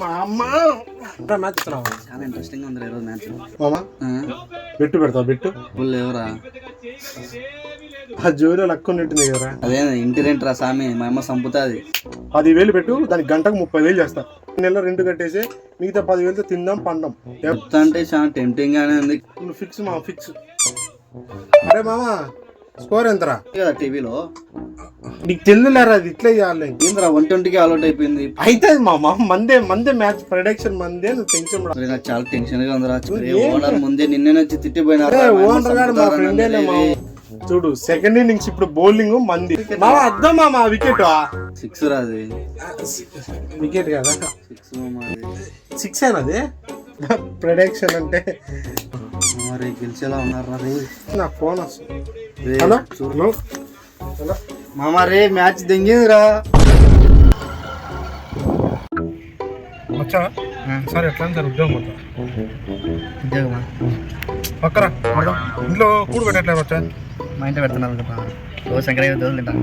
మా అమ్మ మ్యాచ్ చాలా ఇంట్రెస్టింగ్ ఉంది ఈరోజు మ్యాచ్. మామా బెట్టు పెడతావు బెట్టు ఫుల్ ఎవరా ఆ జోలో లక్కు ఉంటుంది కదరా. అదే ఇంటి రెంట్ రా సామి, మా అమ్మ సంపుతుంది. 10,000 పెట్టు, దానికి గంటకు 30,000 చేస్తా. నెల రెంట్ కట్టేసి మిగతా 10,000తో తిందాం పందాం. అంటే చాలా టెంప్టింగ్ గానే ఉంది. ఫిక్స్ మా ఫిక్స్. అరే మామా స్కోర్ ఎంతరా కదా టీవీలో? నీకు తెలియలేరా అది ఇట్లా చేయాలి. ఏంద్రా 120కి ఆల్అౌట్ అయిపోయింది. అయితే మామ మందే మ్యాచ్ ప్రొడక్షన్ మందే. నువ్వు టెన్షన్ నాకు చాలా టెన్షన్ గా ఉందిరా. ఓనర్ ముందే నిన్నే వచ్చి తిట్టిపోయినారు. ఓనర్ గారు మా ఫ్రెండే మా. చూడు సెకండ్ ఇన్నింగ్స్ ఇప్పుడు బౌలింగ్ మంది మామ. అర్థం మామ వికెట్ 6 రాది. వికెట్ కదా 6 అయినది ప్రొడక్షన్ అంటే. మరి గెలిచేలా ఉన్నారు రే. నా ఫోన్ వస్తుంది. మామ రే మ్యాచ్ దెంగిందిరా. వచ్చా సరే ఎట్లా సార్ ఉద్యోగం ఉద్యోగమా పక్కరా ఇంట్లో కూడు పెట్టట్లేదు. వచ్చా మా ఇంట్లో పెడుతున్నారు కదా. రోజు శంకరయ్య దోశలు తింటాను.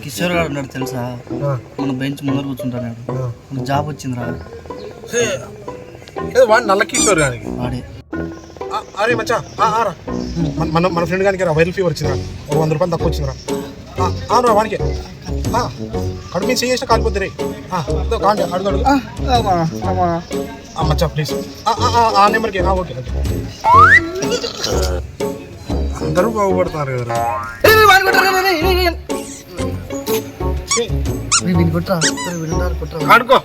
కిషోర్ గారు ఉన్నాడు తెలుసా? మన బెంచ్ ముందర కూర్చుంటాడు. మన జాబ్ వచ్చిందిరా. వాడు నల్ల కిషోర్ గారికి వాడే. అరే మచ్చా మన ఫ్రెండ్ గారికి వైరల్ ఫీవర్ వచ్చిందిరా. 100 రూపాయలు తక్కువ వచ్చిందిరా. రా వానికి కడుపు మీద చేసిన కాలిపోద్ది రే. కాండి అడుగు అడుగు మచ్చా ప్లీజ్ ఆ నెంబర్కి. ఓకే అందరూ బాగుపడతారు కదరా. కొట్టరా ఆడుకో.